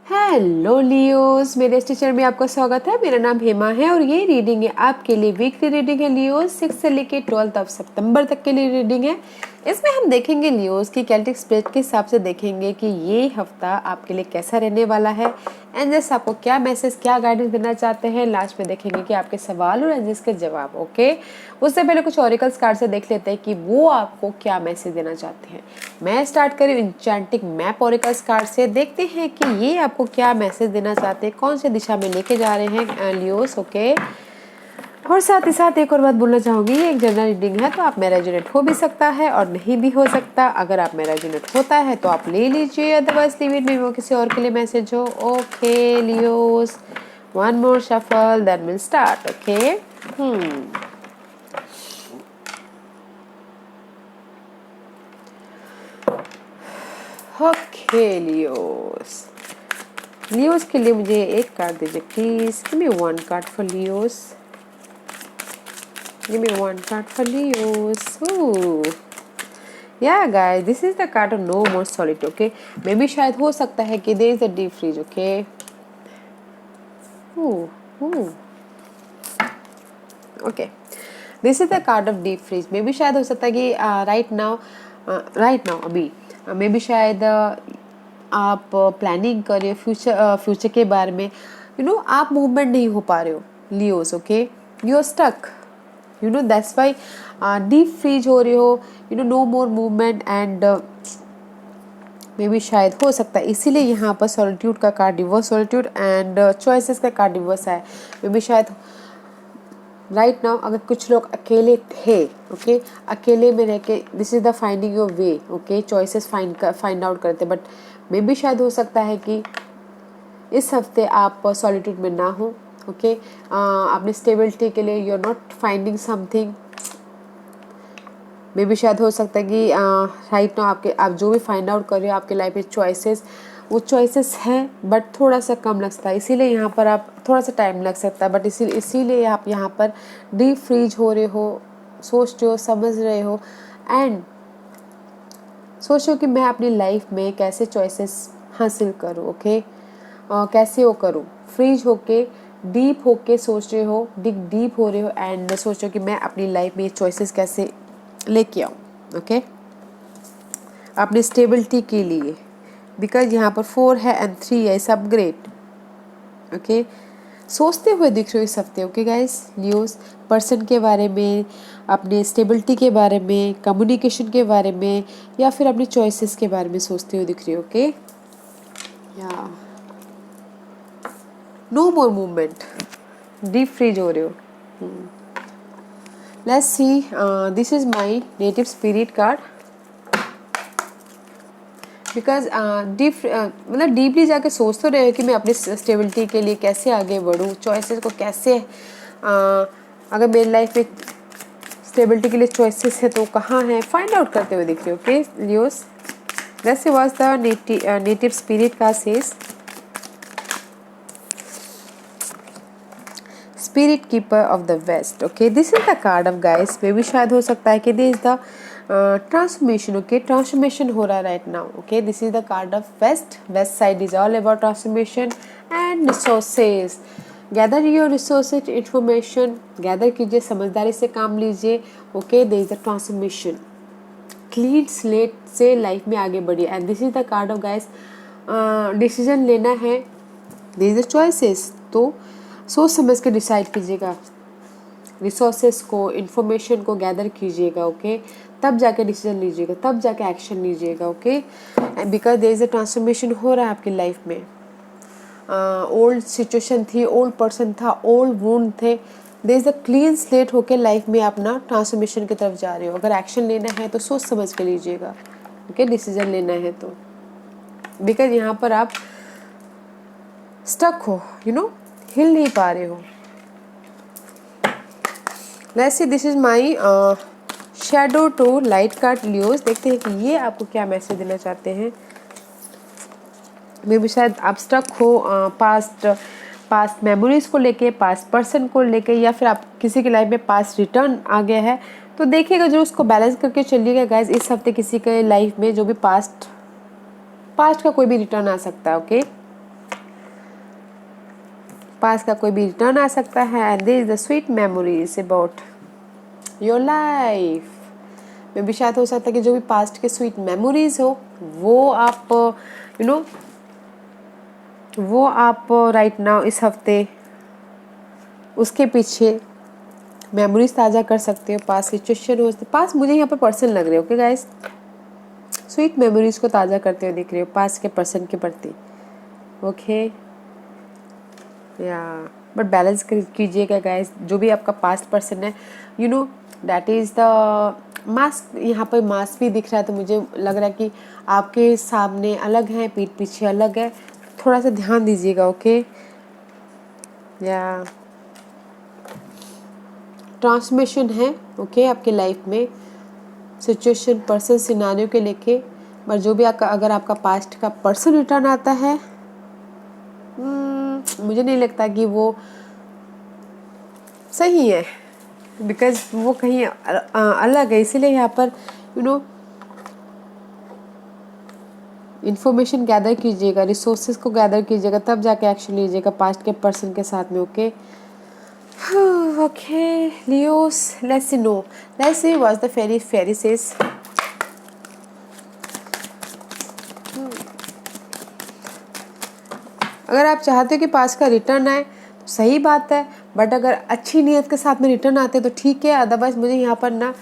Hello Leos, मेरे इस teacher में आपका स्वागत है। मेरा नाम हेमा है और ये रीडिंग है आपके लिए वीकली रीडिंग है लियोस। 6 से लेके 12 सितंबर तक के लिए रीडिंग है। इसमें हम देखेंगे लियोस की कैल्टिक स्पिरिट के हिसाब से देखेंगे कि ये हफ्ता आपके लिए कैसा रहने वाला है। एंजल्स आपको क्या मैसेज, क्या गाइडेंस देना चाहते हैं। लास्ट में देखेंगे कि आपके सवाल और एंजल्स के जवाब। ओके, उससे पहले कुछ ऑरिकल्स कार्ड से देख लेते हैं कि वो आपको क्या मैसेज देना चाहते हैं। मैं स्टार्ट करूँ इंचेंटिंग मैप ऑरिकल्स कार्ड से। देखते हैं कि ये आपको क्या मैसेज देना चाहते हैं, कौन से दिशा में लेके जा रहे हैं लियोस। ओके, और साथ ही साथ एक और बात बोलना चाहूँगी, ये एक जनरल रीडिंग है तो आप में रेजोनेट हो भी सकता है और नहीं भी हो सकता। अगर आप में रेजोनेट होता है तो आप ले लीजिए, अदरवाइज लीव इट, में वो किसी और के लिए मैसेज हो। Okay Leos, one more shuffle then will start. Okay, okay Leos, Leos के लिए मुझे एक कार्ड दीजिए please. Give me one card for Leos, give me one card for Leos. Yeah guys, this is the card of no more solid. Okay, may be शायद हो सकता है कि there is a deep freeze. Okay, okay, this is the card of deep freeze. May be शायद हो सकता है कि राइट नाउ अभी मे बी शायद आप प्लानिंग कर रहे हो फ्यूचर के बारे में। आप मूवमेंट नहीं हो पा रहे हो Leos. Okay, you are stuck, that's why deep freeze हो रहे हो। No more movement and maybe B शायद हो सकता है इसीलिए यहाँ पर सॉलिट्यूड का card reverse, solitude and choices का कार्ड रिवर्स है। मे बी शायद राइट नाउ अगर कुछ लोग अकेले थे, ओके, अकेले में रह के this is the finding your way. Okay, choices find out करते, बट मे बी शायद हो सकता है कि इस हफ्ते आप सॉलिट्यूड में ना हो। ओके, अपने स्टेबिलिटी के लिए you are not finding something. Maybe B शायद हो सकता है कि राइट नाउ आप जो भी फाइंड आउट कर रहे हो आपके लाइफ में चॉइसेस, वो चॉइसेस हैं बट थोड़ा सा कम लगता है, इसीलिए यहाँ पर आप थोड़ा सा टाइम लग सकता है। बट इसीलिए आप यहाँ पर डीप फ्रीज हो रहे हो, सोच रहे हो, समझ रहे हो एंड सोच रहे हो कि मैं अपनी लाइफ में कैसे चॉइसेस हासिल करूँ। ओके, कैसे वो करूँ, फ्रीज होके डीप होके सोच रहे हो, डीप हो रहे हो एंड सोच रहे हो कि मैं अपनी लाइफ में ये चॉइसेस कैसे लेके आऊँ। ओके, अपनी स्टेबिलिटी के लिए, बिकॉज यहाँ पर 4 है एंड 3 है, इस अपग्रेड। ओके, सोचते हुए दिख रहे हो इस हफ्ते। ओके गाइस, न्यूज़ पर्सन के बारे में, अपने स्टेबिलिटी के बारे में, कम्युनिकेशन के बारे में या फिर अपनी चॉइसेस के बारे में सोचते हुए दिख रहे हो। ओके, या no more movement, deep freeze हो रहे हो। Let's see, this is my native spirit card. Because मतलब डीपली जाके सोच तो रहे हो कि मैं अपनी स्टेबिलिटी के लिए कैसे आगे बढ़ूँ, चॉइसेस को कैसे अगर मेरी लाइफ में स्टेबिलिटी के लिए चॉइसेस है तो कहाँ है, फाइंड आउट करते हुए दिख रहे हो। Okay Leos, this was the native spirit का sage spirit keeper of the west. Okay, this is the card of guys. May भी शायद हो सकता है कि this is the transformation. Okay, transformation हो रहा है right now. Okay, this is the card of west. West side is all about transformation and resources. Gather your resources, information gather कीजिए, समझदारी से काम लीजिए। Okay, this is the transformation, clean slate से life में आगे बढ़िए and this is the card of guys. Decision लेना है, दिस इज द चॉइसेस, तो सोच समझ के डिसाइड कीजिएगा, रिसोर्सेस को, इन्फॉर्मेशन को गैदर कीजिएगा। ओके, तब जाके डिसीजन लीजिएगा, तब जाके एक्शन लीजिएगा। Okay, because there is a transformation हो रहा है आपकी लाइफ में। ओल्ड सिचुएशन थी, ओल्ड पर्सन था, ओल्ड वुंड थे, there is a clean slate होके लाइफ में अपना ट्रांसफॉर्मेशन की तरफ जा रहे हो। अगर एक्शन लेना है तो सोच समझ के लीजिएगा। ओके, डिसीजन लेना है तो, बिकॉज यहाँ पर आप स्टक हो, हिल नहीं पा रहे हो। Let's see, this is my shadow to light card Leos. देखते हैं कि ये आपको क्या मैसेज देना चाहते हैं। मे भी शायद आप स्टक हो पास्ट मेमोरीज को लेके, पास्ट पर्सन को लेके, या फिर आप किसी की लाइफ में पास्ट रिटर्न आ गया है तो देखिएगा जो उसको बैलेंस करके चलिएगा गाइज। इस हफ्ते किसी के लाइफ में जो भी पास्ट का कोई भी रिटर्न आ सकता है। ओके, पास्ट का कोई भी रिटर्न आ सकता है and there is the sweet memories about your life. May भी शायद हो सकता है कि जो भी पास्ट के स्वीट मेमोरीज हो वो आप वो आप राइट नाउ इस हफ्ते उसके पीछे मेमोरीज ताज़ा कर सकते हो। पास्ट सिचुएशन हो, पास्ट मुझे यहाँ पर पर्सन लग रहे हो, ओके गाइस, स्वीट मेमोरीज को ताज़ा करते हुए दिख रहे हो पास्ट के पर्सन के प्रति, ओके। या बट बैलेंस कीजिएगा गाइस, जो भी आपका पास्ट पर्सन है दैट इज़ द मास्क। यहाँ पर मास्क भी दिख रहा है तो मुझे लग रहा है कि आपके सामने अलग है, पीठ पीछे अलग है, थोड़ा सा ध्यान दीजिएगा, ओके। या ट्रांसफॉर्मेशन है, ओके, आपके लाइफ में सिचुएशन, पर्सन, सिनारियो के लेके। पर जो भी अगर आपका पास्ट का पर्सन रिटर्न आता है मुझे नहीं लगता कि वो सही है, बिकॉज वो कहीं अलग है। इसीलिए यहाँ पर इंफॉर्मेशन गैदर कीजिएगा, रिसोर्सेज को गैदर कीजिएगा, तब जाके एक्शन लीजिएगा पास्ट के पर्सन के साथ में, okay. Okay, Leos, let's see what the fairy says. अगर आप चाहते हो कि पास का रिटर्न आए तो सही बात है, बट अगर अच्छी नीयत के साथ में रिटर्न आते तो ठीक है, अदरवाइज मुझे यहाँ पर ना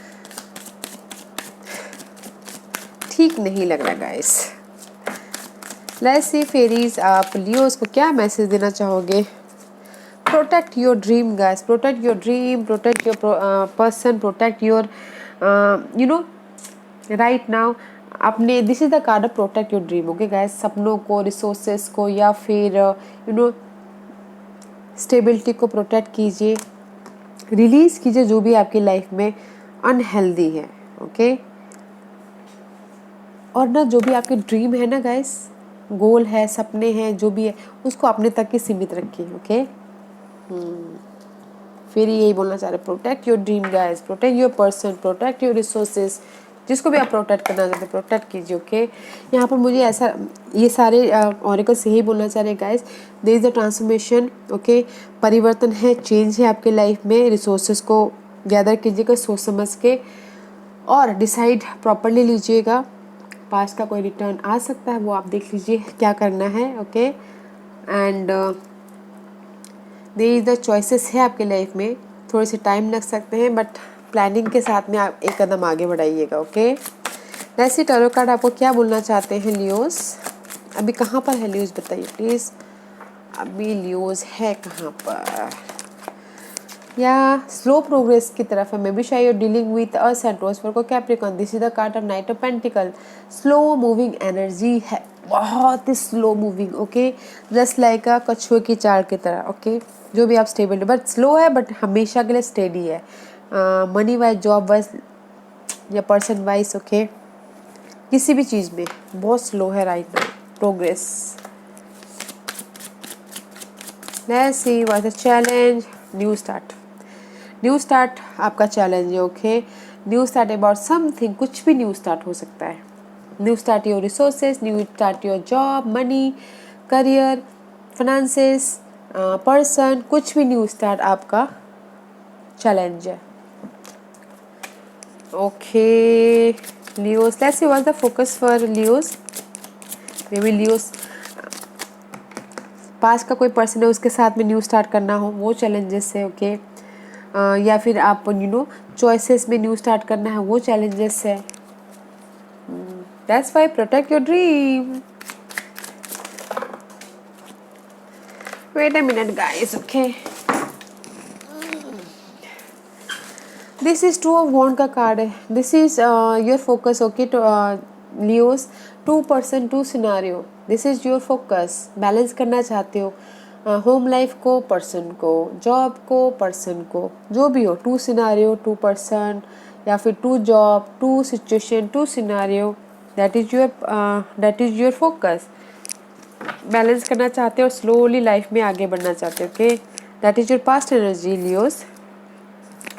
ठीक नहीं लग रहा गाइस। लेट्स सी फेरीज, आप लियोस को क्या मैसेज देना चाहोगे? Protect your dream guys, protect your dream, protect your person, protect your right now अपने, this is the card of protect your dream, okay guys. सपनों को, रिसोर्सेस को, या फिर स्टेबिलिटी को प्रोटेक्ट कीजिए, रिलीज कीजिए जो भी आपकी लाइफ में अनहेल्दी है, ओके। और ना जो भी आपके ड्रीम है ना गाइस, गोल है, सपने हैं, जो भी है उसको अपने तक ही सीमित रखिए, ओके। फिर यही बोलना चाह रहे, protect your dream guys, protect your person, protect your resources, जिसको भी आप प्रोटेक्ट करना चाहते हैं प्रोटेक्ट कीजिए, ओके। यहाँ पर मुझे ऐसा ये सारे ऑरेकल्स यही बोलना चाह रहे हैं guys, there is the transformation, okay. परिवर्तन है, चेंज है आपके लाइफ में। रिसोर्सेज को गैदर कीजिएगा सोच समझ के और डिसाइड प्रॉपरली लीजिएगा। पास्ट का कोई रिटर्न आ सकता है, वो आप देख लीजिए क्या करना है, okay. And there is the choices है आपके लाइफ में, थोड़े से टाइम लग सकते हैं बट प्लानिंग के साथ में आप एक कदम आगे बढ़ाइएगा, ओके। वैसे टैरो कार्ड आपको क्या बोलना चाहते हैं लियोस? अभी कहाँ पर है लियोस, बताइए प्लीज़। अभी लियोस है कहाँ पर? या स्लो प्रोग्रेस की तरफ है। मे बी शायद डीलिंग विथ अ सेंट्रोस फॉर को Capricorn, this is the card of knight of pentacle. Slow moving energy है, बहुत ही slow moving, okay, just like a कछुए की चाल की तरह, ओके। जो भी आप स्टेबल, बट स्लो है बट हमेशा के लिए स्टेडी है। मनी वाइज, जॉब वाइज या पर्सन वाइज, ओके, किसी भी चीज़ में बहुत स्लो है right now progress. Let's see what is the challenge. New start, new start आपका चैलेंज है, okay. New start about something, कुछ भी न्यू स्टार्ट हो सकता है। New start your resources, new start your job, money, career, finances, person, कुछ भी new start आपका चैलेंज है, okay. Leos, let's see what's the focus for Leos. Maybe Leos पास का कोई पर्सन है उसके साथ में न्यू स्टार्ट करना हो, वो चैलेंजेस है, ओके। या फिर आप चॉइसेस में न्यू स्टार्ट करना है, वो चैलेंजेस है। That's why protect your dream. Wait a minute guys, okay. This is two of wands का कार्ड है, this is your focus, okay. Leos, 2% 2 scenario, this is your focus. Balance करना चाहते हो home life को, person को, job को, person को, जो भी हो, 2 सिनारियो, 2% या फिर 2 job, 2 situation, 2 scenario, that is your focus. Balance करना चाहते हो और स्लोली लाइफ में आगे बढ़ना चाहते हो, okay. That is your past energy Leos.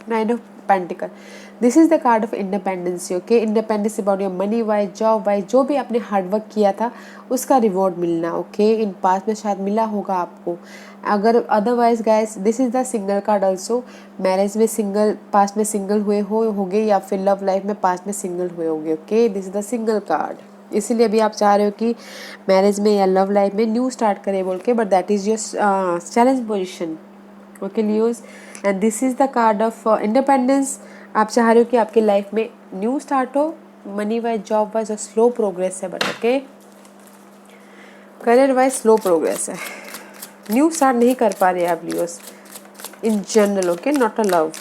9 of pentacle, this is the card of independency, okay. Independence about your money wise, job wise, जो भी आपने हार्डवर्क किया था उसका रिवॉर्ड मिलना, ओके। इन पास्ट में शायद मिला होगा आपको। अगर otherwise guys this is the single card also. Marriage में सिंगल, पास्ट में सिंगल हुए होगे, या फिर लव लाइफ में पास्ट में सिंगल हुए होगे, okay. This is the single card. इसीलिए अभी आप चाह रहे हो कि मैरिज में या लव लाइफ में न्यू स्टार्ट करें बोल के, but that is your challenge position, okay Leos. And this is the card of independence. आप चाह रहे हो कि आपकी लाइफ में न्यू स्टार्ट हो, मनी वाइज, जॉब वाइज, और स्लो प्रोग्रेस है, but okay. Career wise slow progress है, न्यू स्टार्ट नहीं कर पा रहे आप Leos in general, okay, not a love.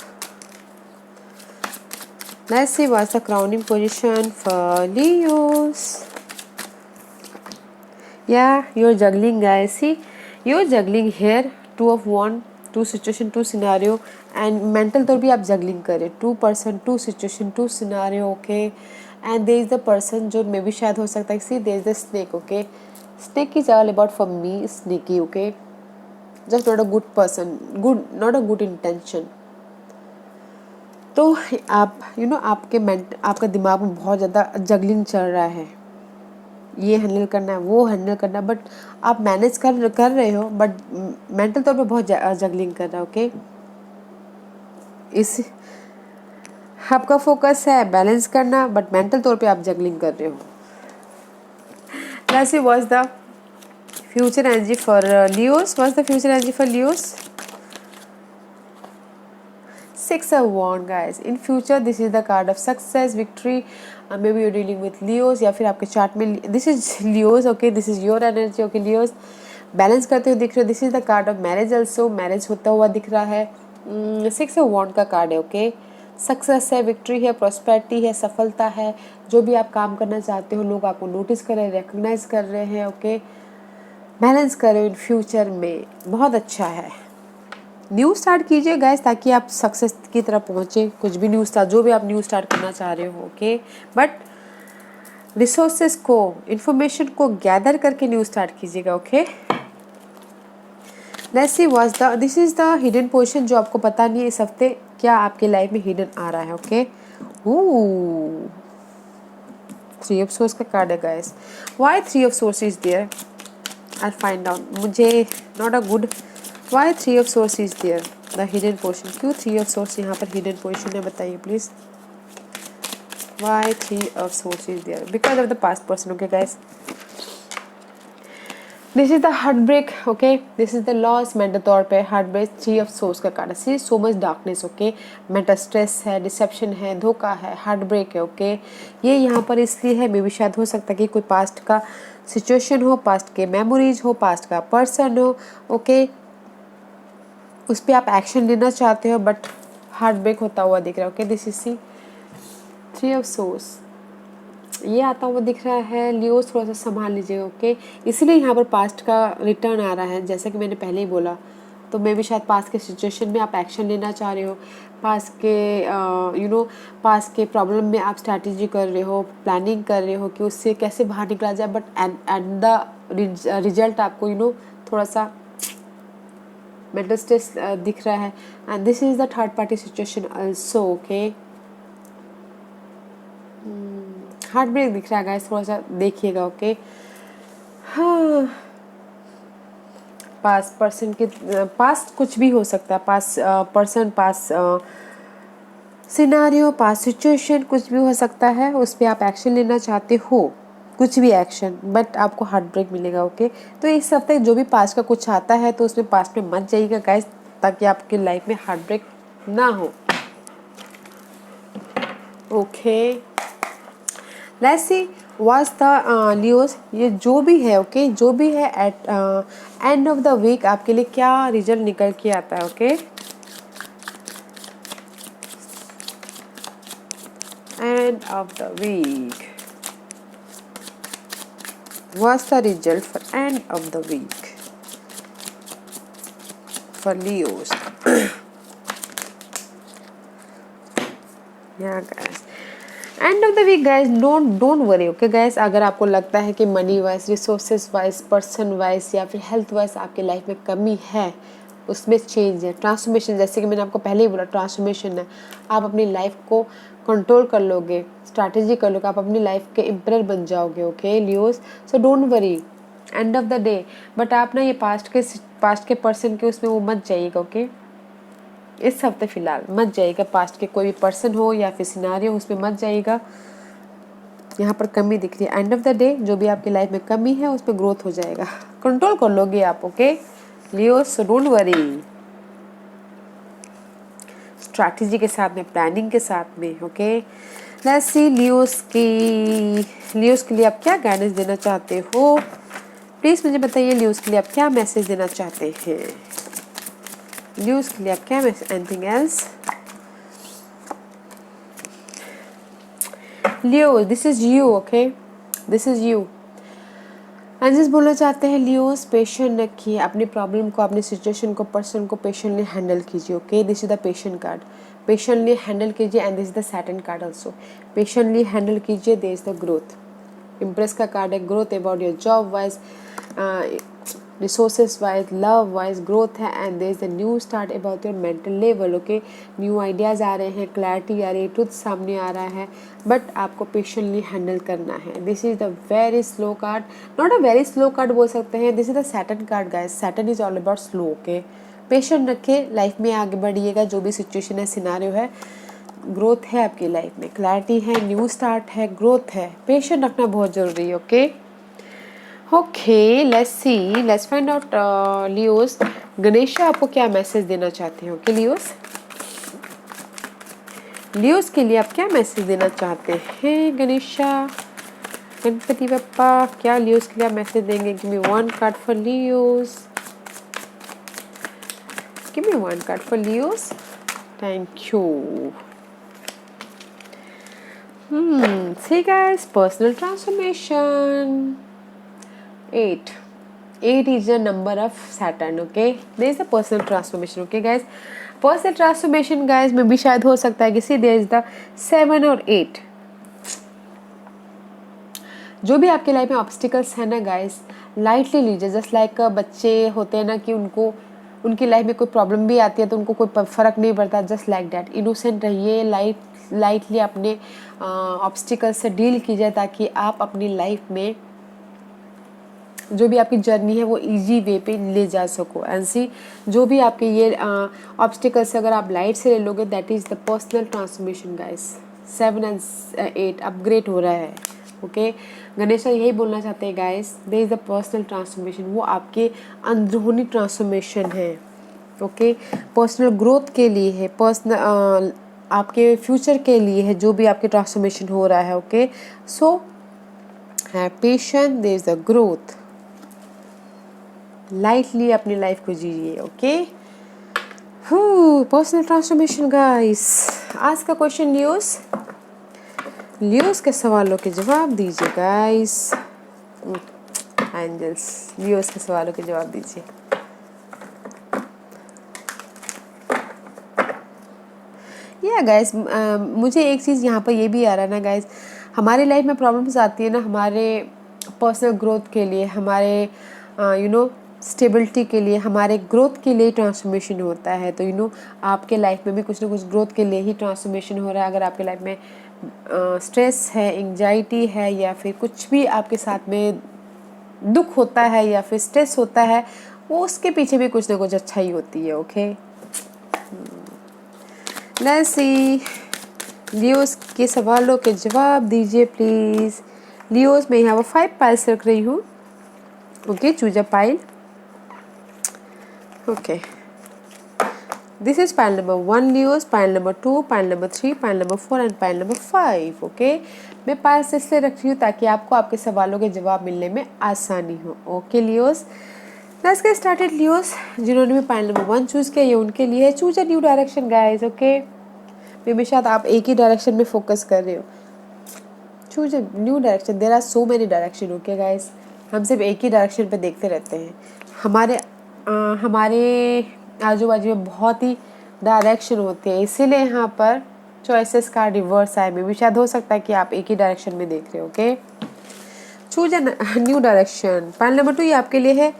Let's see what's the crowning position for Leos. Yeah, you're juggling, guys. See, you're juggling here. 2 of 1, 2 situation, 2 scenario, and mental तौर भी आप juggling कर रहे, 2 person, 2 situation, 2 scenario, okay. And there is the person जो मे भी शायद हो सकता है, see there is the snake, okay. Snake is all about for me sneaky, okay. Just not a good person, good, not a good intention. तो आप आपका दिमाग में बहुत ज़्यादा जगलिंग चल रहा है, ये हैंडल करना है, वो हैंडल करना है, बट आप मैनेज कर रहे हो, बट मेंटल तौर पे बहुत जगलिंग कर रहा है, ओके। इस आपका फोकस है बैलेंस करना, बट मेंटल तौर पे आप जगलिंग कर रहे हो। Let's see what's the future energy for Leos. What's the future energy for Leos? 6 of Wands, guys. In future, this is the card of success, victory. Maybe you're dealing with Leos, या फिर आपके chart में this is Leos, okay. This is your energy, okay Leos. Balance करते हुए दिख रहे हो. This is the card of marriage also. Marriage होता हुआ दिख रहा है. 6 of Wands का कार्ड है, ओके. सक्सेस है, विक्ट्री है, प्रॉस्पेरिटी है, सफलता है. जो भी आप काम करना चाहते हो, लोग आपको नोटिस कर रहे हैं, रिकग्नाइज कर रहे हैं, ओके. बैलेंस करो इन फ्यूचर में, बहुत अच्छा है. न्यू स्टार्ट कीजिए गाइस, ताकि आप सक्सेस की तरफ पहुँचे. कुछ भी न्यू स्टार्ट, जो भी आप न्यू स्टार्ट करना चाह रहे हो, ओके. बट रिसोर्सेस को, इंफॉर्मेशन को गैदर करके न्यू स्टार्ट कीजिएगा, okay. Let's see what's the, this is the hidden position जो आपको पता नहीं है इस हफ्ते क्या आपके लाइफ में हिडन आ रहा है, ओके. 3 ऑफ सोर्स का कार्ड है guys. Why 3 of source is there? I find out. मुझे not a good. Why 3 of source is there, the hidden position? क्यों 3 ऑफ सोर्स यहाँ पर हिडन पोजीशन है, बताइए please. Why 3 of Swords is there? Because of the past person, okay guys. This is the heartbreak, okay. This is the loss. Mental तौर पे heartbreak. 3 of Swords का card. See so much darkness, okay. Mental stress है, dissipation है, धोखा है, heartbreak है, okay. ये यहाँ पर इसलिए है, मे भी शायद हो सकता है कि कोई पास्ट का सिचुएशन हो, पास्ट के मेमोरीज हो, पास्ट का पर्सन हो, ओके. उस पर आप एक्शन लेना चाहते हो, बट heartbreak होता हुआ दिख रहा है, okay. This is C 3 of swords, ये आता हुआ दिख रहा है. लियोस थोड़ा सा संभाल लीजिएगा, ओके. इसलिए यहाँ पर पास्ट का रिटर्न आ रहा है, जैसा कि मैंने पहले ही बोला. तो मे भी शायद पास्ट के सिचुएशन में आप एक्शन लेना चाह रहे हो, पास्ट के पास्ट के प्रॉब्लम में आप स्ट्रैटेजी कर रहे हो, प्लानिंग कर रहे हो कि उससे कैसे बाहर निकला जाए, बट एट द रिजल्ट आपको थोड़ा सा मेंटल स्ट्रेस दिख रहा है. And this is the third party situation also, okay. Heart break दिख रहा है गाइस, थोड़ा सा देखिएगा, ओके. हाँ, पास्ट पर्सन के पास्ट कुछ भी हो सकता है. Past person, past scenario, past situation, कुछ भी हो सकता है. उस पर आप एक्शन लेना चाहते हो, कुछ भी एक्शन, बट आपको हार्ट ब्रेक मिलेगा, ओके. तो इस हफ्ते जो भी पास्ट का कुछ आता है तो उसमें पास्ट में मत जाइएगा गाइस, ताकि आपकी लाइफ में हार्ट ब्रेक ना हो, okay. Let's see what's the Leos, ये जो भी है, ओके, जो भी है at end of the week आपके लिए क्या रिजल्ट निकल के आता है, okay. End of the week, what's the result for end of the week for Leos. Yeah guys, end of the week guys, don't worry, okay guys. अगर आपको लगता है कि money wise, resources wise, person wise या फिर health wise आपके life में कमी है, उसमें चेंज है, ट्रांसफॉर्मेशन, जैसे कि मैंने आपको पहले ही बोला ट्रांसफॉर्मेशन है। आप अपनी लाइफ को कंट्रोल कर लोगे, स्ट्रैटेजी कर लोगे, आप अपनी लाइफ के एम्परर बन जाओगे। Okay Leos, so don't worry and of the day. But आप ना ये पास्ट के पर्सन के उसमें वो मत जाइएगा। ओके इस हफ्ते फिलहाल मत जाइएगा, पास्ट के कोई भी पर्सन हो या फिर सिनारियो हो उसमें मत जाइएगा। यहाँ पर कमी दिख रही है। एंड ऑफ द डे जो भी आपकी लाइफ में कमी है उस पर ग्रोथ हो जाएगा, कंट्रोल कर लोगे आप। Okay Leos, so don't worry, strategy के साथ में, प्लानिंग के साथ में। ओके लेट्स सी लियोस के लिए आप क्या गाइडेंस देना चाहते हो, प्लीज मुझे बताइए। लियोस के लिए आप क्या मैसेज देना चाहते हैं, लियोस के लिए आप क्या message, anything else. Leo, this is you. Okay this is you. Angels बोलना चाहते हैं लियोस पेशेंट रखिए, अपनी प्रॉब्लम को, अपनी सिचुएशन को, पर्सन को पेशेंटली हैंडल कीजिए। Okay this is the patient card, patiently handle कीजिए। And this is the Saturn card also, patiently handle कीजिए। There is the growth, Empress का कार्ड है, growth about your job wise, resources wise, love wise growth है। And there is the new start about your mental level. Okay new ideas आ रहे हैं, clarity आ रही है, truth सामने आ रहा है, बट आपको पेशेंटली हैंडल करना है। This is the very slow card, not a very slow card बोल सकते हैं, this is the Saturn card guys. Saturn is all about slow. Okay patient रखे, लाइफ में आगे बढ़िएगा, जो भी सिचुएशन है, सिनारियो है, ग्रोथ है आपकी लाइफ में, क्लैरिटी है, न्यू स्टार्ट है, ग्रोथ है, पेशेंट रखना बहुत जरूरी है। Okay okay let's C, let's find out Leos, Ganesh आपको क्या मैसेज देना चाहते हैं। ओके लियोस, लियोस के लिए आप क्या मैसेज देना चाहते हैं, गणेशा, गणपति बप्पा, क्या लियोस के लिए आप मैसेज देंगे। Give me one card for Leos, give me one card for Leos, thank you. See guys, personal transformation. 8 is the number of Saturn. Okay, there is the personal transformation. Okay guys, personal transformation guys में भी शायद हो सकता है कि see there is the 7 और 8। जो भी आपके लाइफ में ऑब्स्टिकल्स है ना गाइस, लाइटली लीजिए। जस्ट लाइक बच्चे होते हैं ना कि उनको उनकी लाइफ में कोई प्रॉब्लम भी आती है तो उनको कोई फर्क नहीं पड़ता, जस्ट लाइक दैट। इनोसेंट रहिए, लाइटली अपने ऑब्स्टिकल्स से डील कीजिए, ताकि आप अपनी लाइफ में जो भी आपकी जर्नी है वो इजी वे पे ले जा सको। एंड सी जो भी आपके ये ऑब्स्टिकल्स अगर आप लाइट से ले लोगे, that is the personal transformation guys. 7 and 8 upgrade हो रहा है। ओके गणेश यही बोलना चाहते हैं guys, there is the personal transformation, वो आपके अंदरूनी ट्रांसफॉर्मेशन है। ओके पर्सनल ग्रोथ के लिए है, पर्सनल आपके फ्यूचर के लिए है, जो भी आपके ट्रांसफॉर्मेशन हो रहा है। Okay so have patience, there is the growth, lightly अपनी लाइफ को जीजिए। Okay personal transformation guys. आज का क्वेश्चन लियोस के सवालों के जवाब दीजिए गाइस। एंजल्स लियोस के सवालों के जवाब दीजिए। या गाइस मुझे एक चीज़ यहाँ पर ये भी आ रहा है ना गाइस, हमारी लाइफ में प्रॉब्लम्स आती है ना हमारे पर्सनल ग्रोथ के लिए, हमारे स्टेबिलिटी के लिए, हमारे ग्रोथ के लिए ट्रांसफॉर्मेशन होता है। तो आपके लाइफ में भी कुछ ना कुछ ग्रोथ के लिए ही ट्रांसफॉर्मेशन हो रहा है। अगर आपके लाइफ में स्ट्रेस है, एंजाइटी है, या फिर कुछ भी आपके साथ में दुख होता है या फिर स्ट्रेस होता है, वो उसके पीछे भी कुछ ना कुछ अच्छाई होती है। ओके लेट्स सी, लियोस के सवालों के जवाब दीजिए प्लीज़। लियोस मैं यहाँ पर 5 पाइल्स रख रही हूँ। Okay choose a pile. Okay this is pile number 1 Leos, pile number 2, pile number 3, pile number 4 and pile number 5। Okay मैं पाइल्स इसलिए रख रही हूँ ताकि आपको आपके सवालों के जवाब मिलने में आसानी हो। Okay Leos let's get started. Leos जिन्होंने भी पाइल नंबर 1 चूज किया ये उनके लिए है, choose a new direction guys. Okay may be शायद आप एक ही डायरेक्शन में फोकस कर रहे हो, choose a new direction, there are so many direction. Okay guys हम सिर्फ एक ही डायरेक्शन पे देखते रहते हैं, हमारे आजू बाजू में बहुत ही डायरेक्शन होते हैं, इसीलिए यहाँ पर चॉइसेस का रिवर्स आए। में भी शायद हो सकता है कि आप एक ही डायरेक्शन में देख रहे हो। Okay choose a new direction. Pile number 2 ये आपके लिए है,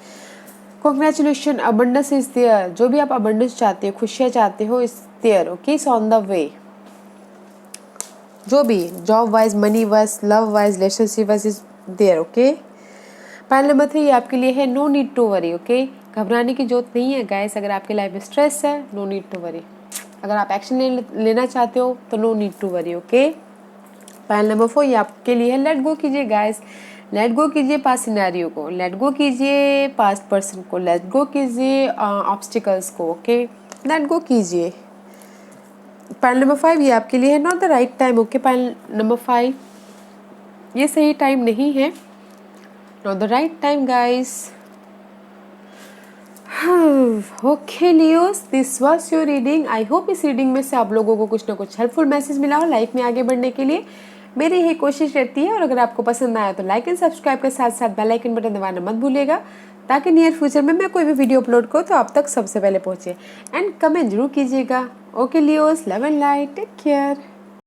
कॉन्ग्रेचुलेशन, अबंडेंस इज देयर, जो भी आप अबंडेंस चाहते हो, खुशियाँ चाहते हो, is there, okay, is on the way. जो भी job wise, money wise, love wise, relationship wise is there, okay. Point number 3 आपके लिए है no need to worry, okay. घबराने की जरूरत नहीं है गाइस। अगर आपकी लाइफ में स्ट्रेस है, नो नीड टू वरी। अगर आप एक्शन लेना चाहते हो तो no need to worry, okay. Point number 4 ये आपके लिए है लेट गो कीजिए गाइस। लेट गो कीजिए पास्ट सिनेरियो को, लेट गो कीजिए पास्ट पर्सन को, लेट गो कीजिए ऑब्स्टिकल्स को, ओके, लेट गो कीजिए। पॉइंट नंबर 5 ये आपके लिए है not the right time, okay. Point number 5 ये सही टाइम नहीं है, not the right time guys. Okay Leos, this was your reading. I hope इस रीडिंग में से आप लोगों को कुछ ना कुछ हेल्पफुल मैसेज मिला हो लाइफ में आगे बढ़ने के लिए। मेरी यही कोशिश रहती है। और अगर आपको पसंद आया तो लाइक एंड सब्सक्राइब के साथ साथ बेल आइकन बटन दबाना मत भूलिएगा, ताकि नियर फ्यूचर में मैं कोई भी वीडियो अपलोड करूँ तो आप तक सबसे पहले पहुँचे। एंड कमेंट जरूर कीजिएगा। Okay Leos, love and light, take care.